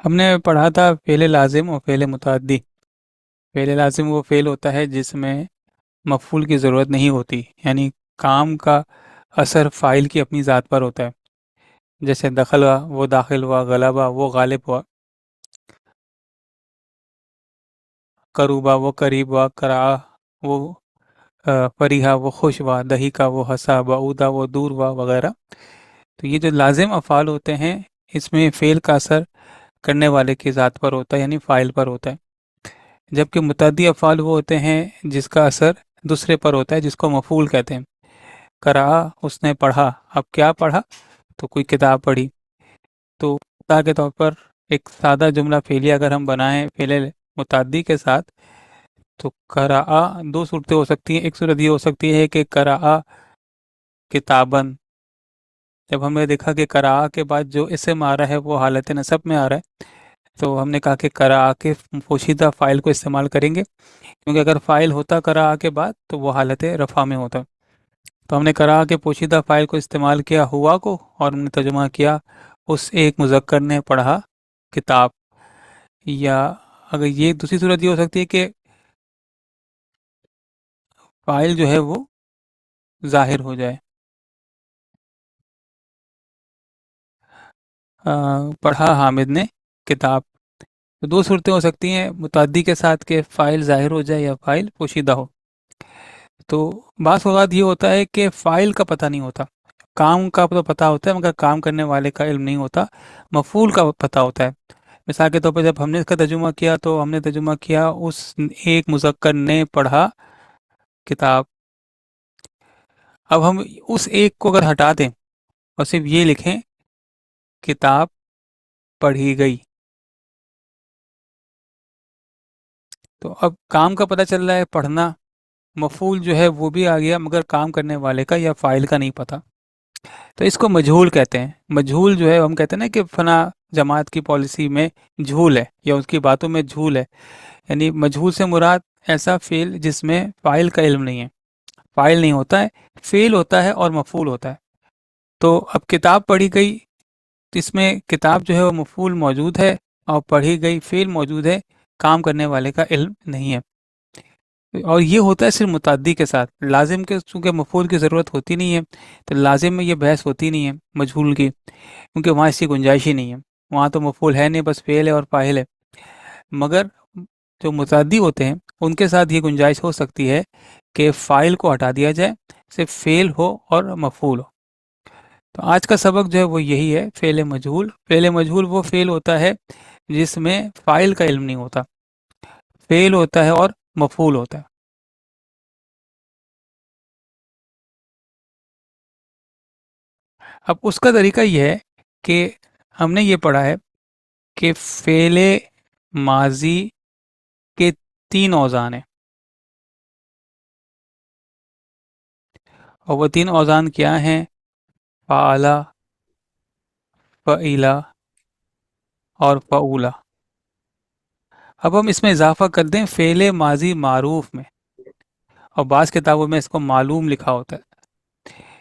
ہم نے پڑھا تھا فعل لازم اور فعل متعدی۔ فعل لازم وہ فعل ہوتا ہے جس میں مفعول کی ضرورت نہیں ہوتی، یعنی کام کا اثر فاعل کی اپنی ذات پر ہوتا ہے، جیسے دخل ہوا وہ داخل ہوا، غلبہ وہ غالب ہوا، قروبا وہ قریب ہوا، کرا وہ فریحا وہ خوش ہوا، دہی کا وہ ہنسا، بعودا وہ دور ہوا وغیرہ۔ تو یہ جو لازم افعال ہوتے ہیں اس میں فعل کا اثر کرنے والے کی ذات پر ہوتا ہے، یعنی فاعل پر ہوتا ہے، جبکہ متعدی افعال وہ ہوتے ہیں جس کا اثر دوسرے پر ہوتا ہے، جس کو مفعول کہتے ہیں۔ قرأ اس نے پڑھا، اب کیا پڑھا؟ تو کوئی کتاب پڑھی۔ تو مثال کے طور پر ایک سادہ جملہ فعلیہ اگر ہم بنائیں فعل متعدی کے ساتھ، تو قرأ دو صورتیں ہو سکتی ہیں۔ ایک صورت یہ ہو سکتی ہے کہ قرأ کتابن، جب ہم نے دیکھا کہ قرأ کے بعد جو اسم آ رہا ہے وہ حالت نصب میں آ رہا ہے، تو ہم نے کہا کہ قرأ کے پوشیدہ فاعل کو استعمال کریں گے، کیونکہ اگر فاعل ہوتا قرأ کے بعد تو وہ حالت رفع میں ہوتا۔ تو ہم نے قرأ کے پوشیدہ فاعل کو استعمال کیا ہوا کو، اور ہم نے ترجمہ کیا اس ایک مذکر نے پڑھا کتاب۔ یا اگر یہ دوسری صورت یہ ہو سکتی ہے کہ فاعل جو ہے وہ ظاہر ہو جائے، پڑھا حامد نے کتاب۔ تو دو صورتیں ہو سکتی ہیں متعدی کے ساتھ کہ فاعل ظاہر ہو جائے یا فاعل پوشیدہ ہو۔ تو بعض اوقات یہ ہوتا ہے کہ فاعل کا پتہ نہیں ہوتا، کام کا تو پتہ ہوتا ہے مگر کام کرنے والے کا علم نہیں ہوتا، مفعول کا پتہ ہوتا ہے۔ مثال کے طور پر جب ہم نے اس کا ترجمہ کیا تو ہم نے ترجمہ کیا اس ایک مذکر نے پڑھا کتاب۔ اب ہم اس ایک کو اگر ہٹا دیں اور صرف یہ لکھیں کتاب پڑھی گئی، تو اب کام کا پتہ چل رہا ہے پڑھنا، مفعول جو ہے وہ بھی آ گیا مگر کام کرنے والے کا یا فاعل کا نہیں پتہ۔ تو اس کو مجہول کہتے ہیں۔ مجہول جو ہے ہم کہتے ہیں نا کہ فلاں جماعت کی پالیسی میں جھول ہے یا اس کی باتوں میں جھول ہے، یعنی مجہول سے مراد ایسا فعل جس میں فاعل کا علم نہیں ہے، فاعل نہیں ہوتا ہے، فعل ہوتا ہے اور مفعول ہوتا ہے۔ تو اب کتاب پڑھی گئی، تو اس میں کتاب جو ہے وہ مفعول موجود ہے اور پڑھی گئی فعل موجود ہے، کام کرنے والے کا علم نہیں ہے۔ اور یہ ہوتا ہے صرف متعدی کے ساتھ، لازم کے چونکہ مفعول کی ضرورت ہوتی نہیں ہے تو لازم میں یہ بحث ہوتی نہیں ہے مجہول کی، کیونکہ وہاں اس کی گنجائش ہی نہیں ہے، وہاں تو مفعول ہے نہیں، بس فعل ہے اور فاعل ہے۔ مگر جو متعدی ہوتے ہیں ان کے ساتھ یہ گنجائش ہو سکتی ہے کہ فاعل کو ہٹا دیا جائے، صرف فعل ہو اور مفعول ہو۔ تو آج کا سبق جو ہے وہ یہی ہے، فعل مجہول۔ فعل مجہول وہ فعل ہوتا ہے جس میں فاعل کا علم نہیں ہوتا، فعل ہوتا ہے اور مفعول ہوتا ہے۔ اب اس کا طریقہ یہ ہے کہ ہم نے یہ پڑھا ہے کہ فعل ماضی کے تین اوزان ہیں، اور وہ تین اوزان کیا ہیں؟ فعلا، فعیلا اور فعولا۔ اب ہم اس میں اضافہ کر دیں فعل ماضی معروف میں، اور بعض کتابوں میں اس کو معلوم لکھا ہوتا ہے،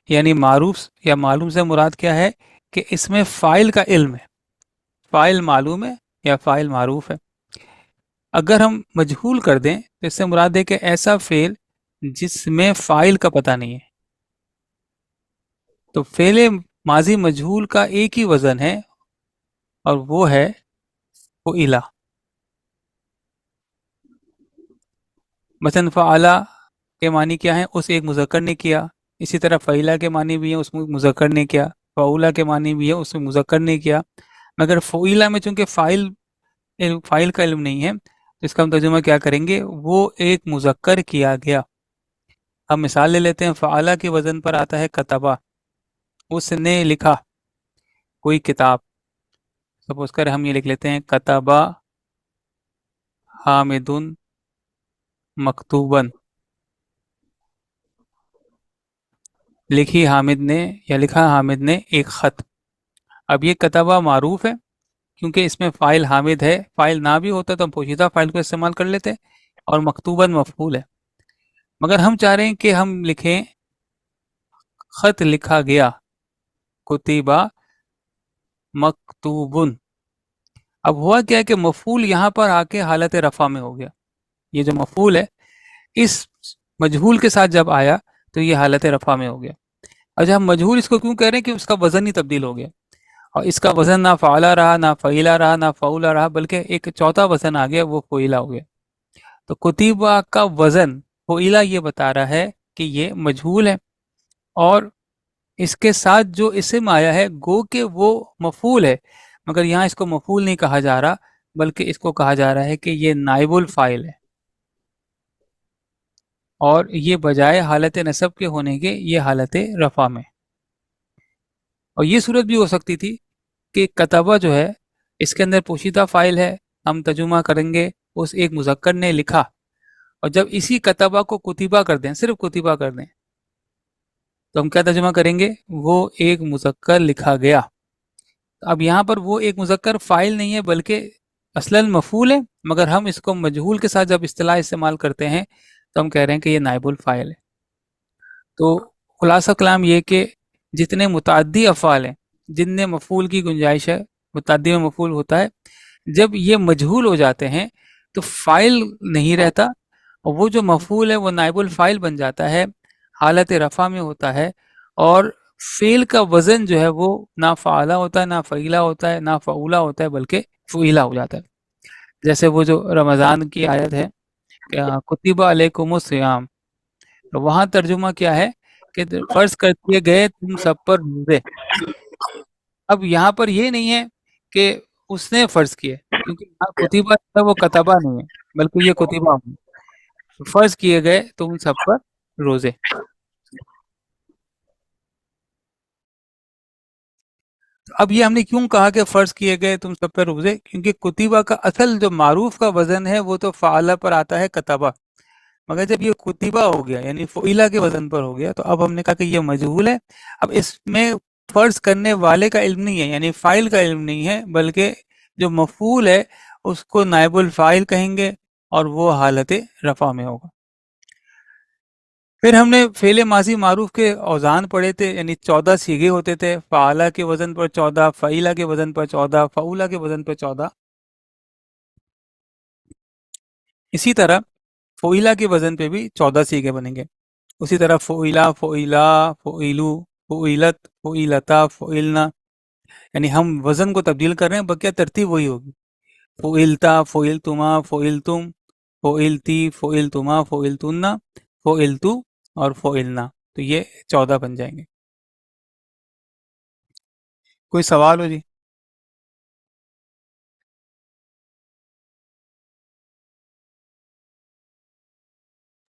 یعنی معروف یا معلوم سے مراد کیا ہے کہ اس میں فاعل کا علم ہے، فاعل معلوم ہے یا فاعل معروف ہے۔ اگر ہم مجہول کر دیں تو اس سے مراد ہے کہ ایسا فعل جس میں فاعل کا پتہ نہیں ہے۔ تو فعل ماضی مجہول کا ایک ہی وزن ہے اور وہ ہے فعلا۔ مثلا فعلا کے معنی کیا ہیں؟ اس ایک مذکر نے کیا۔ اسی طرح فعیلا کے معنی بھی ہیں، اس میں مذکر نے کیا۔ فعولا کے معنی بھی ہے، اس میں مذکر نے کیا۔ مگر فعیلا میں چونکہ فاعل کا علم نہیں ہے تو اس کا ہم ترجمہ کیا کریں گے؟ وہ ایک مذکر کیا گیا۔ ہم مثال لے لیتے ہیں، فعلا کے وزن پر آتا ہے کتبہ، اس نے لکھا کوئی کتاب۔ سپوز کر ہم یہ لکھ لیتے ہیں کتبہ حامد مکتوبن، لکھی حامد نے یا لکھا حامد نے ایک خط۔ اب یہ کتبہ معروف ہے کیونکہ اس میں فاعل حامد ہے، فاعل نہ بھی ہوتا تو ہم پوشیدہ فاعل کو استعمال کر لیتے، اور مکتوباً مفعول ہے۔ مگر ہم چاہ رہے ہیں کہ ہم لکھیں خط لکھا گیا، کتبہ مکتوبن، اب ہوا کیا ہے کہ مفعول یہاں پر آ کے حالت رفع میں ہو گیا. یہ جو مفعول ہے اس مجہول کے ساتھ جب آیا تو یہ حالت رفع میں ہو گیا. اچھا ہم مجہول اس کو کیوں کہہ رہے ہیں کہ اس کا وزن ہی تبدیل ہو گیا, اور اس کا وزن نہ فعلا رہا, نہ فعیلا رہا, نہ فعولا رہا, بلکہ ایک چوتھا وزن آ گیا, وہ فعیلا ہو گیا. تو کتیبہ کا وزن فعیلا یہ بتا رہا ہے کہ یہ مجہول ہے, اور اس کے ساتھ جو اسم آیا ہے گو کہ وہ مفعول ہے, مگر یہاں اس کو مفعول نہیں کہا جا رہا, بلکہ اس کو کہا جا رہا ہے کہ یہ نائب الفاعل ہے, اور یہ بجائے حالت نصب کے ہونے کے یہ حالت رفع میں. اور یہ صورت بھی ہو سکتی تھی کہ کتبہ جو ہے اس کے اندر پوشیدہ فاعل ہے, ہم ترجمہ کریں گے اس ایک مذکر نے لکھا, اور جب اسی کتبہ کو کتیبہ کر دیں, صرف کتیبہ کر دیں, تو ہم کیا ترجمہ کریں گے, وہ ایک مذکر لکھا گیا. اب یہاں پر وہ ایک مذکر فاعل نہیں ہے بلکہ اصلاً مفعول ہے, مگر ہم اس کو مجہول کے ساتھ جب اصطلاح استعمال کرتے ہیں تو ہم کہہ رہے ہیں کہ یہ نائب الفاعل ہے. تو خلاصہ کلام یہ کہ جتنے متعدی افعال ہیں جن میں مفعول کی گنجائش ہے, متعدی میں مفعول ہوتا ہے, جب یہ مجہول ہو جاتے ہیں تو فاعل نہیں رہتا, اور وہ جو مفعول ہے وہ نائب الفاعل بن جاتا ہے, حالت رفع میں ہوتا ہے, اور فعل کا وزن جو ہے وہ نہ فعلا ہوتا ہے, نہ فعیلا ہوتا ہے, نہ فعولا ہوتا ہے, بلکہ فعیلا ہو جاتا ہے. جیسے وہ جو رمضان کی آیت ہے کہ کتب علیکم الصیام, تو وہاں ترجمہ کیا ہے کہ فرض کر دیے گئے تم سب پر روزے. اب یہاں پر یہ نہیں ہے کہ اس نے فرض کیے, کیونکہ یہاں کتبہ ہے وہ کتبہ نہیں ہے, بلکہ یہ کتبہ ہے, فرض کیے گئے تم سب پر روزے. اب یہ ہم نے کیوں کہا کہ فرض کیے گئے تم سب پر روزے, کیونکہ کتبہ کا اصل جو معروف کا وزن ہے وہ تو فعلا پر آتا ہے کتبہ, مگر جب یہ کتبہ ہو گیا یعنی فعیلا کے وزن پر ہو گیا تو اب ہم نے کہا کہ یہ مجہول ہے. اب اس میں فرض کرنے والے کا علم نہیں ہے, یعنی فاعل کا علم نہیں ہے, بلکہ جو مفعول ہے اس کو نائب الفاعل کہیں گے, اور وہ حالت رفع میں ہوگا. پھر ہم نے فعل ماضی معروف کے اوزان پڑھے تھے, یعنی 14 صیغے ہوتے تھے, فعلا کے وزن پر 14, فعیلا کے وزن پر 14, فعولا کے وزن پر 14. اسی طرح فعیلا کے وزن پہ بھی 14 صیغے بنیں گے. اسی طرح فعیلا, فعیلا, فعیلو, فعیلت, فعیلتا, فعلنا, یعنی ہم وزن کو تبدیل کر رہے ہیں, بقیہ ترتیب وہی ہوگی. فعلتا, فعلتما, فعلتم, فعلتی, فعلتما, فعلتن, فعلتو اور فعلنا, تو یہ 14 بن جائیں گے. کوئی سوال ہو جی؟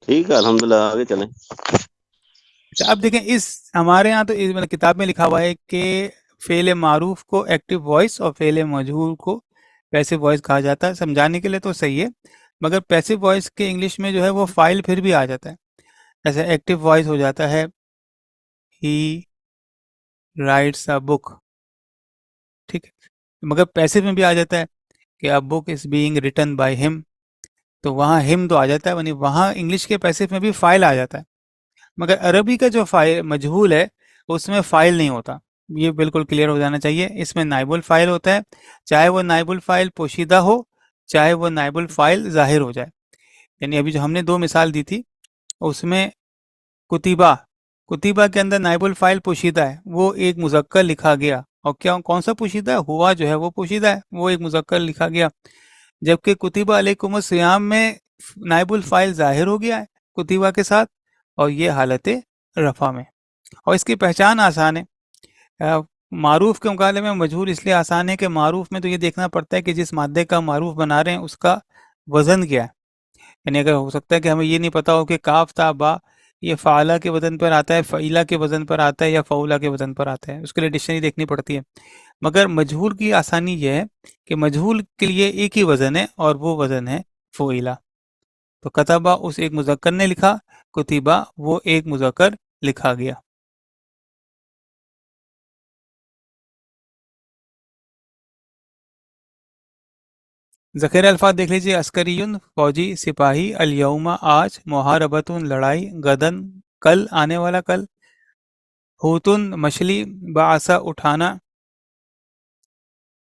ٹھیک ہے الحمدللہ, آگے چلیں. اچھا اب دیکھیں, اس ہمارے ہاں تو اس کتاب میں لکھا ہوا ہے کہ فعل معروف کو ایکٹیو وائس اور فعل مجہول کو پیسو وائس کہا جاتا ہے. سمجھانے کے لیے تو صحیح ہے, مگر پیسو وائس کے انگلش میں جو ہے وہ فائل پھر بھی آ جاتا ہے. جیسے ایکٹیو وائس ہو جاتا ہے ہی رائٹس اے بک, ٹھیک ہے, مگر پیسو میں بھی آ جاتا ہے کہ اے بک از بینگ ریٹن بائی ہم, تو وہاں ہم تو آ جاتا ہے, یعنی وہاں انگلش کے پیسو میں بھی فائل آ جاتا ہے. مگر عربی کا جو فائل مجہول ہے اس میں فائل نہیں ہوتا, یہ بالکل کلیئر ہو جانا چاہیے. اس میں نائب الفاعل ہوتا ہے, چاہے وہ نائب الفاعل پوشیدہ ہو چاہے وہ نائب الفاعل ظاہر ہو جائے. یعنی ابھی جو ہم نے 2 مثال دی تھی اس میں کتبہ, کتبہ کے اندر نائب الفاعل پوشیدہ ہے, وہ ایک مذکر لکھا گیا, اور کیا کون سا پوشیدہ ہے, ہوا جو ہے وہ پوشیدہ ہے, وہ ایک مذکر لکھا گیا. جبکہ کتبہ علیکم الصیام میں نائب الفاعل ظاہر ہو گیا ہے کتبہ کے ساتھ, اور یہ حالت رفع میں. اور اس کی پہچان آسان ہے, معروف کے مقابلے میں مجہول اس لیے آسان ہے کہ معروف میں تو یہ دیکھنا پڑتا ہے کہ جس مادے کا معروف بنا رہے ہیں اس کا وزن کیا ہے. یعنی اگر ہو سکتا ہے کہ ہمیں یہ نہیں پتا ہو کہ کاف تا با یہ فعلا کے وزن پر آتا ہے, فعیلا کے وزن پر آتا ہے, یا فعولا کے وزن پر آتا ہے, اس کے لیے ڈکشنری دیکھنی پڑتی ہے. مگر مجہول کی آسانی یہ ہے کہ مجہول کے لیے ایک ہی وزن ہے, اور وہ وزن ہے فعیلا. تو کتبہ اس ایک مذکر نے لکھا, کتبہ وہ ایک مذکر لکھا گیا. ذخیرہ الفاظ دیکھ لیجیے. عسکریون فوجی, سپاہی, الیوم آج, محاربتن لڑائی, غدن کل آنے والا کل, ہوتن مچھلی, بعثا اٹھانا,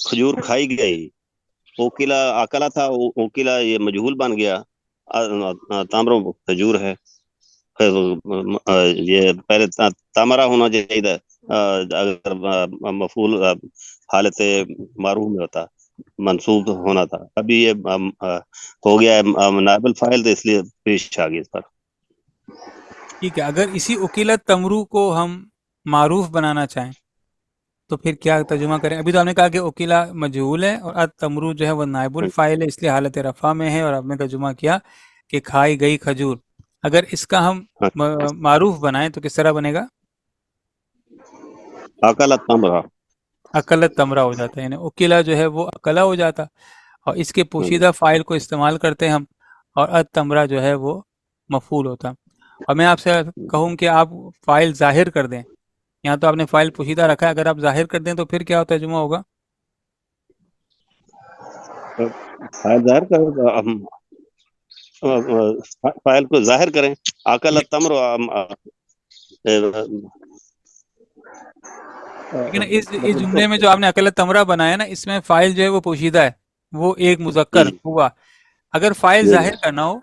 کھجور کھائی گئی. اوکیلا اکلا تھا، اوکیلا یہ مجہول بن گیا. تامرو کھجور ہے. یہ پہلے تامرا ہونا چاہیے اگر مفعول حالت معروف میں ہوتا، منصوب ہونا تھا. ابھی یہ ہو گیا ہے نائب الفاعل، تو اس لیے پیش آ گئی اس پر. ٹھیک ہے، اگر اسی اکیلت تمرو کو ہم معروف بنانا چاہیں تو پھر کیا ترجمہ کریں؟ ابھی تو ہم نے کہا کہ اوکیلا مجہول ہے اور تمرو جو ہے وہ نائب الفاعل ہے، اس لیے حالت رفع میں ہے، اور اب نے ترجمہ کیا کہ کھائی گئی کھجور. اگر اس کا ہم معروف بنائیں تو کس طرح بنے گا؟ اکلا تمرا. اکلت تمرہ ہو جاتا ہے، یعنی اکیلا جو ہے وہ اکلا ہو جاتا، اور اس کے پوشیدہ فائل کو استعمال کرتے ہم، اور تمرہ جو ہے وہ مفعول ہوتا. اور میں آپ سے کہوں کہ آپ فائل ظاہر کر دیں، یہاں تو آپ نے فائل پوشیدہ رکھا ہے، اگر آپ ظاہر کر دیں تو پھر کیا ترجمہ ہوگا؟ فائل ظاہر کر، ہم فائل کو ظاہر کریں. اکلا تمر. لیکن اس جملے میں جو آپ نے اکلت تمرہ بنایا نا، اس میں فائل جو ہے وہ پوشیدہ ہے، وہ ایک مذکر ہوا. اگر فائل ظاہر کرنا ہو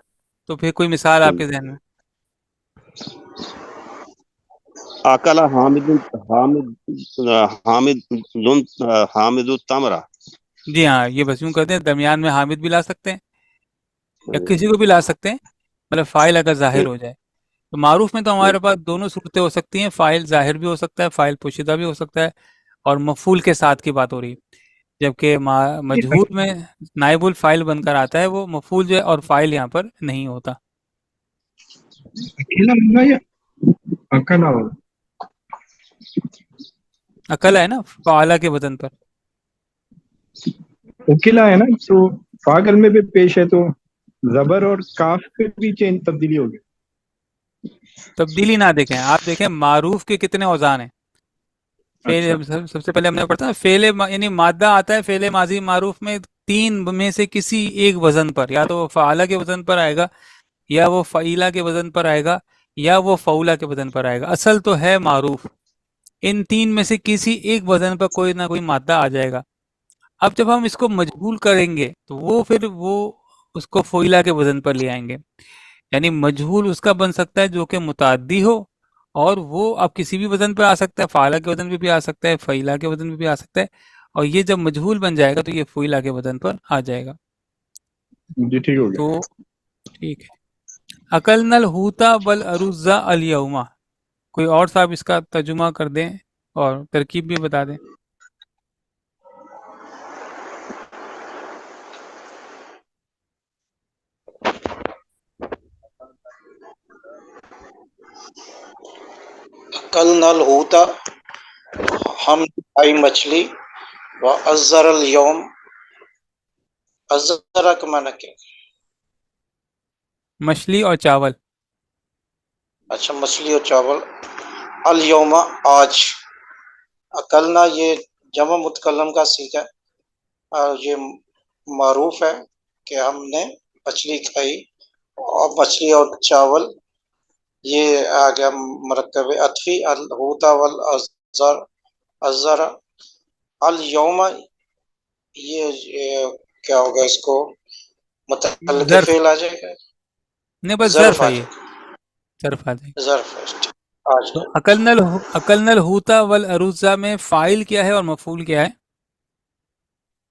تو پھر کوئی مثال آپ کے ذہن میں؟ اکلا حامد حامد التمرا. جی ہاں، یہ بس یوں کرتے ہیں، درمیان میں حامد بھی لا سکتے ہیں یا کسی کو بھی لا سکتے ہیں، مطلب فائل اگر ظاہر ہو جائے. تو معروف میں تو ہمارے پاس دونوں صورتیں ہو سکتی ہیں، فائل ظاہر بھی ہو سکتا ہے، فائل پوشیدہ بھی ہو سکتا ہے، اور مفعول کے ساتھ کی بات ہو رہی ہے. جبکہ مجہول میں نائب الفاعل بن کر آتا ہے، وہ مفعول جو ہے اور فائل یہاں پر نہیں ہوتا. اکیلا ہوگا یا اکلا ہوگا؟ اکلا ہے نا، فعالہ کے وزن پر. اکیلا ہے نا، تو فاعل میں بھی پیش ہے، تو زبر اور کاف پہ بھی چینج تبدیلی ہوگی. تبدیلی نہ دیکھیں، آپ دیکھیں معروف کے کتنے اوزان ہیں. اچھا، سب سے پہلے ہم نے پڑھا نا، فعل یعنی مادہ آتا ہے فعل ماضی معروف میں 3 میں سے کسی ایک وزن پر، یا تو وہ فعالہ کے وزن پر آئے گا، یا وہ فعیلہ کے وزن پر آئے گا، یا وہ فعولہ کے وزن پر آئے گا. اصل تو ہے معروف، ان 3 میں سے کسی ایک وزن پر کوئی نہ کوئی مادہ آ جائے گا. اب جب ہم اس کو مجہول کریں گے تو وہ اس کو فعیلہ کے وزن پر لے آئیں گے. یعنی مجہول اس کا بن سکتا ہے جو کہ متعدی ہو، اور وہ اب کسی بھی وزن پہ آ سکتا ہے، فعالہ کے وزن پہ بھی آ سکتا ہے، فعیلہ کے وزن پہ بھی آ سکتا ہے، اور یہ جب مجہول بن جائے گا تو یہ فعیلہ کے وزن پر آ جائے گا. جی ٹھیک ہو گیا. تو ٹھیک ہے. اکلنا الحوتا والارز الیوم، کوئی اور صاحب اس کا ترجمہ کر دیں اور ترکیب بھی بتا دیں. اکلنا الحوتا، ہم کھائی مچھلی، وازر الیوم، ازرا کا معنی کیا؟ مچھلی اور چاول. اچھا، مچھلی اور چاول. الیوم، آج. اکلنا یہ جمع متکلم کا صیغہ ہے، اور یہ معروف ہے کہ ہم نے مچھلی کھائی، اور مچھلی اور چاول یہ آ گیا مرکب عطفی. الحوتا والازر الیوم، یہ کیا ہوگا، اس کو متعلق ظرف، فعل آ جائے گا، نہیں بس ظرف ظرف ہے، آ یہ جائے گا، ظرف آ جائے گا. ظرف ہے. آج تو اکلنا الحوتا والارز میں فاعل کیا ہے اور مفعول کیا ہے؟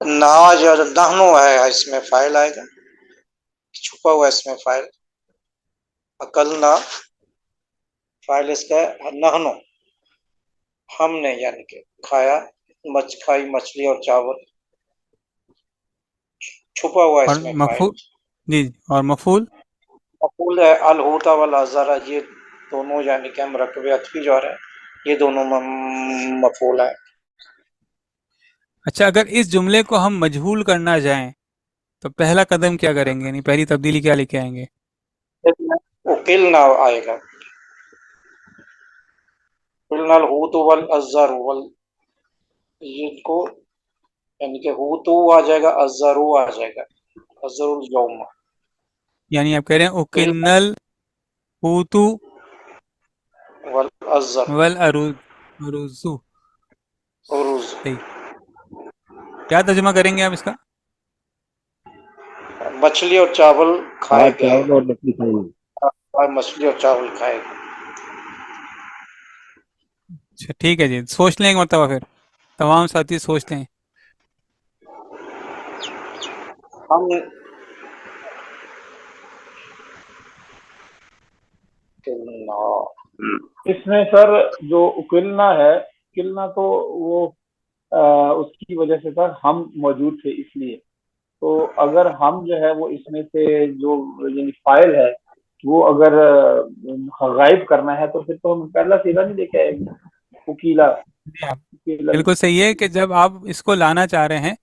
ناج اور نہنو ہے، اس میں فائل آئے گا، چھپا ہوا اس میں فائل. اکلنا فائل اس کا ہے نہنو، ہم نے یعنی کہ کھایا، کھائی مچھلی اور چاول، چھپا ہوا اور اس میں فائل. مفعول، جی اور مفعول مقول ہے الحوتا والازرا، یہ دونوں یعنی کہ مرکب عطفی جو ہے یہ دونوں مفعول ہے. اچھا، اگر اس جملے کو ہم مجہول کرنا جائیں تو پہلا قدم کیا کریں گے، یعنی پہلی تبدیلی کیا لے کے آئیں گے؟ اکلنا آئے گا، اکلنا الحوت والازر یہ کو یعنی کہ ہوتو آ جائے گا، ازرو آ جائے گا، ازر اليوم. یعنی آپ کہہ رہے ہیں اکلنل ہوتو والازر والارزو. عروض. صحیح. کیا ترجمہ کریں گے آپ اس کا؟ مچھلی اور چاول کھائے آج گئے، چاول اور مچھلی کھائیں گے. آج مچھلی اور چاول کھائے گئے. اچھا ٹھیک ہے جی، سوچ لیں ایک مرتبہ، پھر تمام ساتھی سوچ لیں. ہم اس میں سر جو اکلنا ہے، اکلنا تو وہ اس کی وجہ سے سر ہم موجود تھے اس لیے. تو اگر ہم جو ہے وہ اس میں سے جو یعنی فائل ہے وہ اگر غائب کرنا ہے تو پھر تو ہم پہلا سیدھا نہیں لے کے آئے گے. اکیلا بالکل صحیح ہے کہ جب آپ اس کو لانا چاہ رہے ہیں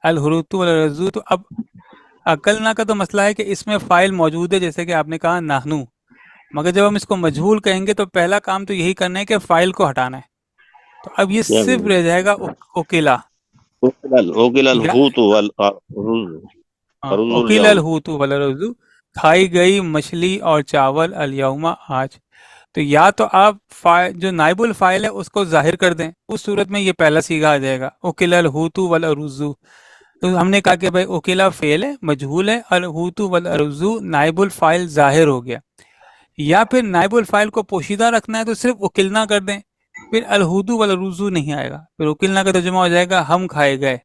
الحروتو والرزو، تو اب عقلنا کا تو مسئلہ ہے کہ اس میں فائل موجود ہے، جیسے کہ آپ نے کہا نحنو، مگر جب ہم اس کو مجہول کہیں گے تو پہلا کام تو یہی کرنا ہے کہ فائل کو ہٹانا ہے. تو اب یہ صرف رہ جائے گا اوکیلا، اوکل یا الحوت والرز. اوکیل الحوتو والرزو، کھائی گئی مچھلی اور چاول الیوم آج. تو یا تو آپ جو نائب الفائل ہے اس کو ظاہر کر دیں، اس صورت میں یہ پہلا صیغہ آ جائے گا اوکل الحوتو والرزو. تو ہم نے کہا کہ بھائی اوکیلا فعل ہے، مجہول ہے، الحوتو والرزو نائب الفائل ظاہر ہو گیا. یا پھر نائب الفائل کو پوشیدہ رکھنا ہے تو صرف اوکلنا کر دیں، پھر الحوتو والرزو نہیں آئے گا، پھر اوکلنا کا ترجمہ ہو جائے گا ہم کھائے گئے.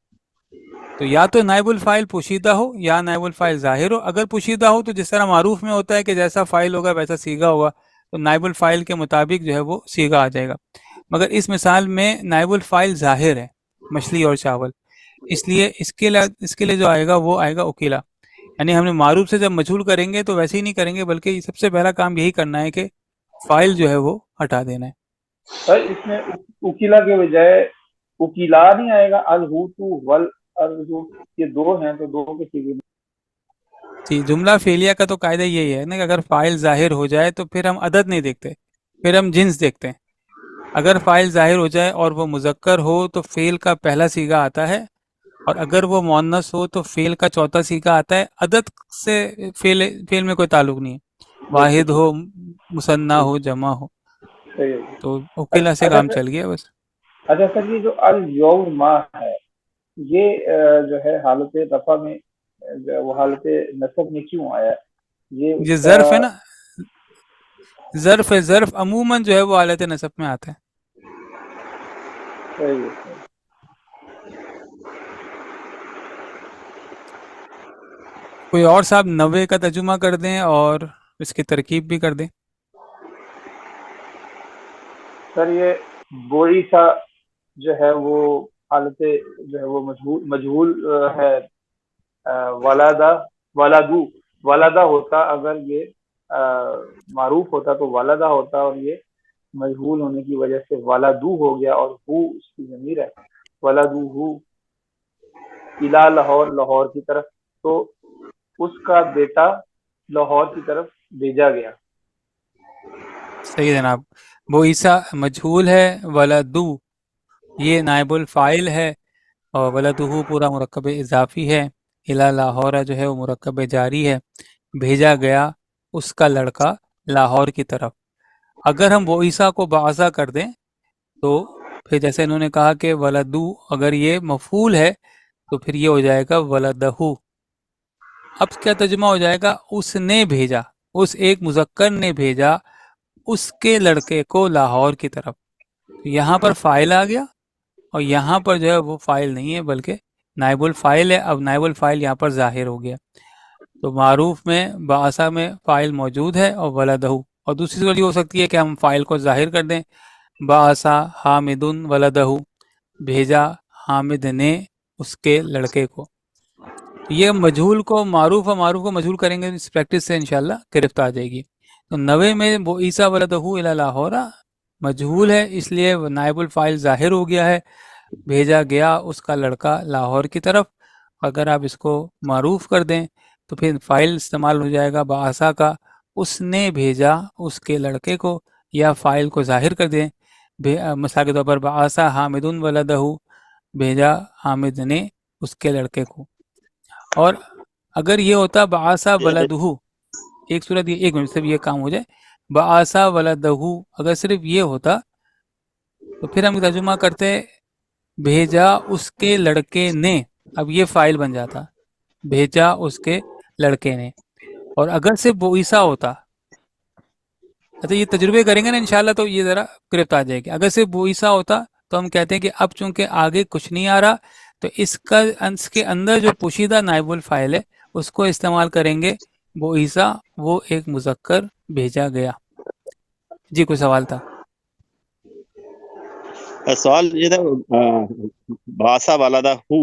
تو یا تو نائب الفائل پوشیدہ ہو یا نائب الفائل ظاہر ہو. اگر پوشیدہ ہو تو جس طرح معروف میں ہوتا ہے کہ جیسا فائل ہوگا ویسا صیغہ ہوگا، تو نائب الفائل کے مطابق جو ہے وہ صیغہ آ جائے گا. مگر اس مثال میں نائب الفائل ظاہر ہے، مچھلی اور چاول، اس لیے اس کے لیے جو آئے گا وہ آئے گا اوکیلا. یعنی ہم نے معروف سے جب مجہول کریں گے تو ویسے ہی نہیں کریں گے، بلکہ سب سے پہلا کام یہی کرنا ہے کہ فائل جو ہے وہ ہٹا دینا ہے. سر اس میں اکیلا کے بجائے اکیلا نہیں آئے گا، الحوتو والرزو یہ دو ہیں تو دو کے سیغے میں. جی، جملہ فعلیہ کا تو قاعدہ یہی ہے نا کہ اگر فائل ظاہر ہو جائے تو پھر ہم عدد نہیں دیکھتے، پھر ہم جنس دیکھتے ہیں. اگر فائل ظاہر ہو جائے اور وہ مذکر ہو تو فعل کا پہلا صیغہ آتا ہے، اور اگر وہ مؤنث ہو تو فعل کا چوتھا صیغہ آتا ہے. عدد سے فعل میں کوئی تعلق نہیں ہے، واحد ہو، مثنیٰ ہو، جمع ہو. صحیح ہے. تو اوکیلا سے کام چل گیا بس. اچھا سر یہ جو الیوم ہے یہ جو ہے حالت رفع میں وہ حالت نصب میں کیوں آیا؟ یہ ظرف ہے نا، ظرف ہے. ظرف عموماً جو ہے وہ حالت نصب میں آتا ہے. صحیح ہے. کوئی اور صاحب 90 کا ترجمہ کر دیں اور اس کی ترکیب بھی کر دیں. سر یہ بوری سا جو ہے وہ حالت جو ہے وہ مجہول ہے. والدہ ہوتا، اگر یہ معروف ہوتا تو والدہ ہوتا، اور یہ مجہول ہونے کی وجہ سے والدو ہو گیا، اور ہو اس کی ضمیر ہے، والدو ہو الا لاہور، لاہور کی طرف، تو اس کا بیٹا لاہور کی طرف بھیجا گیا. صحیح جناب. وہ عیسیٰ مجہول ہے، ولدو یہ نائب الفاعل ہے، اور ولدہ پورا مرکب اضافی ہے. الا لاہور جو ہے وہ مرکب جاری ہے، بھیجا گیا اس کا لڑکا لاہور کی طرف. اگر ہم وہ عیسیٰ کو بعثا کر دیں تو پھر جیسے انہوں نے کہا کہ ولدو اگر یہ مفعول ہے تو پھر یہ ہو جائے گا ولدہ. اب کیا ترجمہ ہو جائے گا؟ اس نے بھیجا، اس ایک مذکر نے بھیجا اس کے لڑکے کو لاہور کی طرف. تو یہاں پر فاعل آ گیا، اور یہاں پر جو ہے وہ فاعل نہیں ہے بلکہ نائب الفاعل ہے. اب نائب الفاعل یہاں پر ظاہر ہو گیا. تو معروف میں بعثا میں فاعل موجود ہے اور ولدہ. اور دوسری صورت یہ ہو سکتی ہے کہ ہم فاعل کو ظاہر کر دیں، بعثا حامد ولدہ، بھیجا حامد نے اس کے لڑکے کو. یہ مجہول کو معروف اور معروف کو مجہول کریں گے، اس پریکٹس سے انشاءاللہ گرفت آ جائے گی. تو 90 میں وہ عیسیٰ ولدہ الی لاہور مجہول ہے، اس لیے نائب الفاعل ظاہر ہو گیا ہے، بھیجا گیا اس کا لڑکا لاہور کی طرف. اگر آپ اس کو معروف کر دیں تو پھر فاعل استعمال ہو جائے گا بعثا کا، اس نے بھیجا اس کے لڑکے کو. یا فاعل کو ظاہر کر دیں، مثال کے طور پر بعثا حامد ولدہ، بھیجا حامد نے اس کے لڑکے کو. اور اگر یہ ہوتا بعثا ولدہ، ایک صورت یہ، ایک منٹ صرف یہ کام ہو جائے، بعثا ولدہ اگر صرف یہ ہوتا تو پھر ہم ترجمہ کرتے بھیجا اس کے لڑکے نے اب یہ فائل بن جاتا، بھیجا اس کے لڑکے نے. اور اگر سے بوئیسا ہوتا، اچھا یہ تجربے کریں گے نا انشاءاللہ تو یہ ذرا گرفت آ جائے گی. اگر سے بوئیسا ہوتا تو ہم کہتے ہیں کہ اب چونکہ آگے کچھ نہیں آ رہا تو اس کے اندر جو پوشیدہ نائب الفاعل ہے اس کو استعمال کریں گے. بوئیسا وہ ایک مذکر بھیجا گیا. جی کوئی سوال تھا؟ سوال یہ تھا باسا والدہ ہو،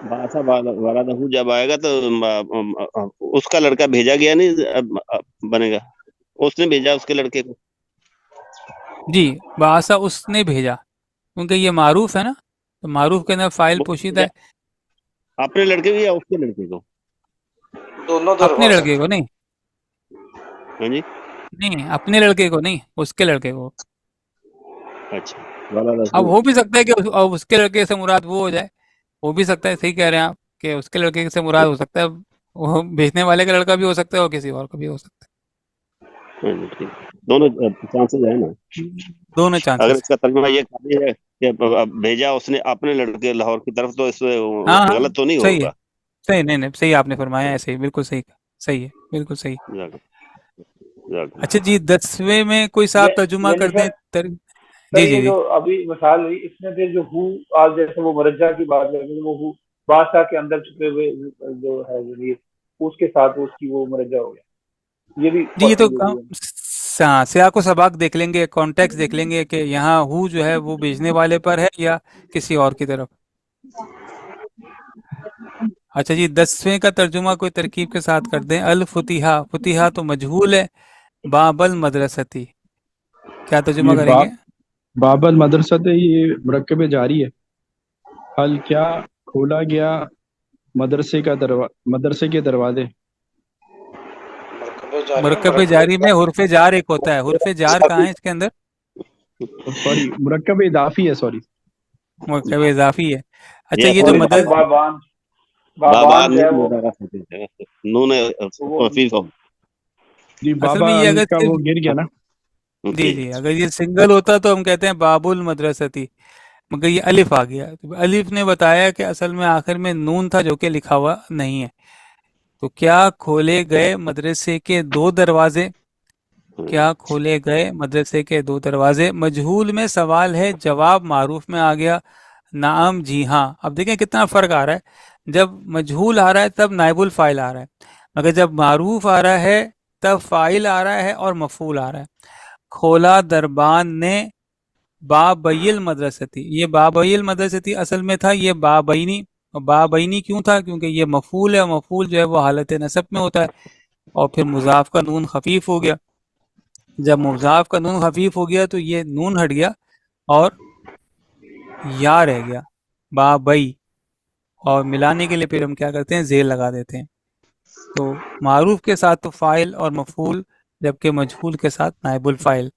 باسا والدہ ہو جب آئے گا تو اس کا لڑکا بھیجا گیا نہیں بنے گا، اس نے بھیجا اس کے لڑکے کو. جی باسا اس نے بھیجا، کیونکہ یہ معروف ہے نا، تو معروف کے اندر فائل پوشیدہ ہے. اپنے لڑکے کو یا اس کے لڑکے کو؟ دونوں اپنے دروازے لڑکے کو نہیں، ہاں جی نہیں اپنے لڑکے کو نہیں، اس کے لڑکے کو. اچھا والدہ اب ہو. ہو بھی سکتا ہے کہ اس کے لڑکے سے مراد وہ ہو جائے، ہو بھی سکتا ہے، صحیح کہہ رہے ہیں آپ کہ اس کے لڑکے سے مراد ہو سکتا ہے، وہ بھیجنے والے کا لڑکا بھی ہو سکتا ہے اور کسی اور کا بھی ہو سکتا ہاں جی ٹھیک، دونوں چانسز ہیں نا. ہے. دونوں اگر چانسز اس کا ترجمہ یہ کر دیا کہ بھیجا اس نے اپنے لڑکے لاہور کی طرف، تو اس میں ہاں ہاں غلط تو نہیں صحیح ہے، ہوگا. صحیح نہیں صحیح آپ نے فرمایا ہے، صحیح بالکل صحیح، صحیح ہے بالکل صحیح. اچھا جی 10ویں میں کوئی صاحب ترجمہ یعنی کر دیں سر جی جی یہ جی. جو ابھی مثال ہوئی اس میں پھر جو ہو آج جیسے وہ مرجع کی بات کریں گے، وہ ہو بادشاہ کے اندر چھپے ہوئے جو ہے ضمیر اس کے ساتھ اس کی وہ مرجع ہو گیا، یہ بھی جی یہ تو پاسبل ہوگی. سیاق و سباق دیکھ لیں گے، کانٹیکس دیکھ لیں گے کہ یہاں ہو جو ہے وہ بھیجنے والے پر ہے یا کسی اور کی طرف. اچھا جی 10ویں کا ترجمہ کوئی ترکیب کے ساتھ کر دیں. الفتیحہ، فتیحہ تو مجہول ہے، باب المدرستی کیا ترجمہ یہ کریں گے؟ باب المدرسۃ یہ مرکب جاری ہے. حل کیا کھولا گیا مدرسے کے دروازے. مرکب جاری میں حرف جار ایک ہوتا ہے، حرف جار کہاں ہے اس کے اندر؟ سوری مرکب اضافی ہے، سوری مرکب اضافی ہے. اچھا یہ یہ جو مدرس بابان بابا جو ہے وہ نون وہ خفیف ہو. جی اصل بابا میں یہ اگر کا وہ گر گیا نا. جی جی اگر یہ سنگل ہوتا تو ہم کہتے ہیں باب المدرستی، مگر یہ الف آ گیا. تو الف نے بتایا کہ اصل میں آخر میں نون تھا جو کہ لکھا ہوا نہیں ہے. تو کیا کھولے گئے مدرسے کے دو دروازے، کیا کھولے گئے مدرسے کے دو دروازے. مجہول میں سوال ہے، جواب معروف میں آ گیا. نعم جی ہاں. اب دیکھیں کتنا فرق آ رہا ہے، جب مجہول آ رہا ہے تب نائب الفاعل آ رہا ہے، مگر جب معروف آ رہا ہے تب فاعل آ رہا ہے اور مفعول آ رہا ہے. کھولا دربان نے بابئی المدرستی، یہ بابئی المدرستی اصل میں تھا یہ بابینی. بابینی کیوں تھا؟ کیونکہ یہ مفعول ہے، مفعول جو ہے وہ حالت نصب میں ہوتا ہے، اور پھر مضاف کا نون خفیف ہو گیا. جب مضاف کا نون خفیف ہو گیا تو یہ نون ہٹ گیا اور یا رہ گیا بابئی، اور ملانے کے لیے پھر ہم کیا کرتے ہیں زیر لگا دیتے ہیں. تو معروف کے ساتھ تو فاعل اور مفعول، جبکہ مجہول کے ساتھ نائب الفاعل.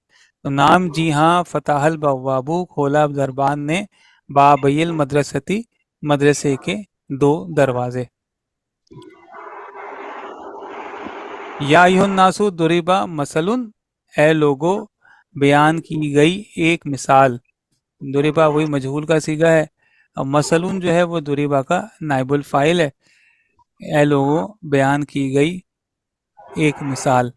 تو نام جی ہاں فتح البوابو، کھولا دربان نے بابئی المدرستی، مدرسے کے دو دروازے. یا ایھا الناس ضرب مثل، اے لوگو بیان کی گئی ایک مثال. ضربہ وہی مجہول کا صیغہ ہے، اور مثل جو ہے وہ ضربہ کا نائب الفاعل ہے. اے لوگو بیان کی گئی ایک مثال،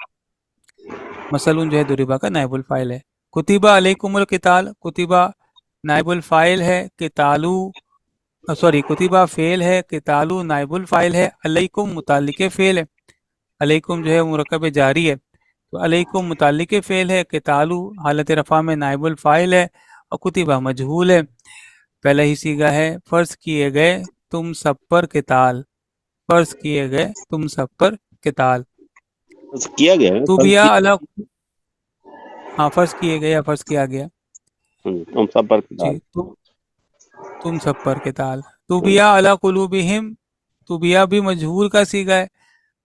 مثل جو ہے ضربہ کا نائب الفاعل ہے. کتبہ علیکم القتال، کتبہ نائب الفاعل ہے، قتالو کتبہ فعل ہے، قتالو نائب الفاعل ہے، علیکم متعلق فعل ہے. علیکم جو ہے مرکب جاری ہے، تو علیکم متعلق فعل ہے، قتالو حالت رفع میں نائب الفاعل ہے، اور کتبہ مجہول ہے. پہلا ہی صیغہ ہے، فرض کیے گئے تم سب پر قتال، فرض کیے گئے تم سب پر قتال. کیا گیا ہے تو بیا اللہ، ہاں فرض کیے گئے یا فرض کیا گیا، تم سب پر جی کتاب. تو تم سب پر قتال. تو بیا علی قلوبہم، تو بیا بھی مجہول کا صیغہ ہے،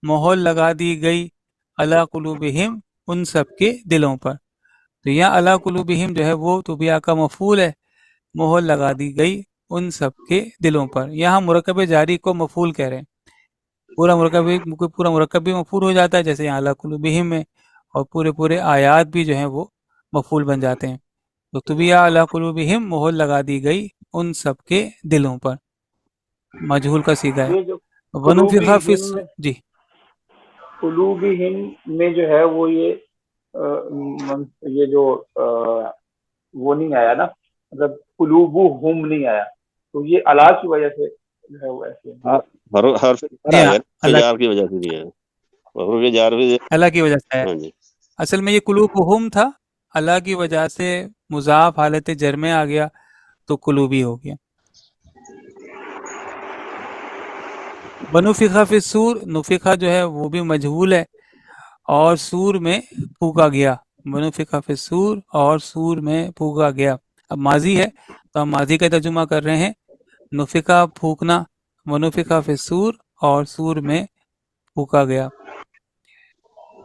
مہر لگا دی گئی علی قلوبہم ان سب کے دلوں پر. تو یہاں علی قلوبہم جو ہے وہ تو بیا کا مفعول ہے، مہر لگا دی گئی ان سب کے دلوں پر. یہاں مرکب جاری کو مفعول کہہ رہے ہیں، پورا مرکب بھی مفعول ہو جاتا ہے جیسے یہاں علی قلوبہم میں، اور پورے آیات بھی جو ہیں وہ مفعول بن جاتے ہیں. تو طبیعہ علی قلوبہم، مہر لگا دی گئی ان سب کے دلوں پر. مجہول کا سیگا ہے. یہ جو ونفخ فی قلوبہم جی قلوبہم میں جو ہے وہ یہ جو وہ نہیں آیا نا، مطلب قلوبہم نہیں آیا، تو یہ اللہ کی وجہ سے جو ہے وہ ایسے حرف جی ہاں اللہ جار کی وجہ سے بھی ہے، حروف جار بھی. اللہ کی وجہ سے ہے. ہاں جی اصل میں یہ قلوبہم تھا، اللہ کی وجہ سے مضاف حالت جر میں آ گیا تو قلوبی ہو گیا. ونفخ فی الصور، نفخہ جو ہے وہ بھی مجہول ہے، اور سور میں پھونکا گیا. ونفخ فی الصور اور سور میں پھونکا گیا. اب ماضی ہے تو ہم ماضی کا ترجمہ کر رہے ہیں. نفخہ پھونکنا، ونفخ فی الصور اور سور میں پھونکا گیا.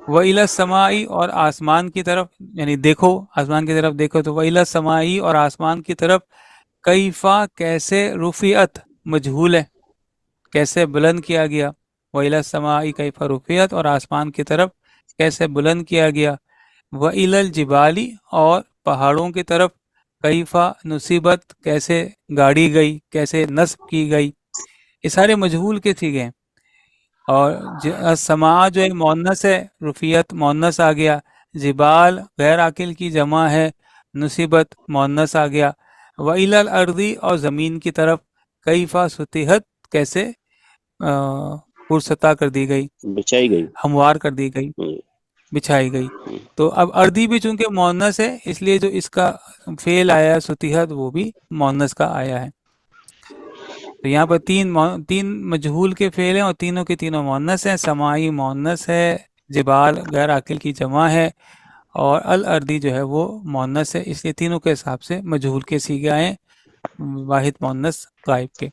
وَإِلَى السَّمَاءِ اور آسمان کی طرف، یعنی دیکھو آسمان کی طرف دیکھو تو وَإِلَى السَّمَاءِ اور آسمان کی طرف، کیفا کیسے، رفعت مجہول ہے، کیسے بلند کیا گیا. وَإِلَى السَّمَاءِ کیفا رفعت اور آسمان کی طرف کیسے بلند کیا گیا. وَإِلَى الْجِبَالِ اور پہاڑوں کی طرف، کیفا نصیبت کیسے گاڑی گئی، کیسے نصب کی گئی. یہ سارے مجہول کے سیغے ہیں. اور سما جو ہے مؤنث ہے، رفیت مؤنث آ گیا. جبال غیر عاقل کی جمع ہے، نصیبت مؤنث آ گیا. وَإِلَى الْأَرْضِ اور زمین کی طرف، کیفا سطحت کیسے پرسطح کر دی گئی، بچائی گئی. ہموار کر دی گئی، بچھائی گئی. تو اب اردی بھی چونکہ مؤنث ہے، اس لیے جو اس کا فعل آیا سطحت وہ بھی مؤنث کا آیا ہے. تو یہاں پر تین مجہول کے فعل ہیں اور تینوں کے تینوں مؤنث ہیں. سمائی مؤنث ہے، جبال غیر عاقل کی جمع ہے، اور الردی جو ہے وہ مؤنث ہے. اس لیے تینوں کے حساب سے مجہول کے سیغے آئے، واحد مؤنث غائب کے.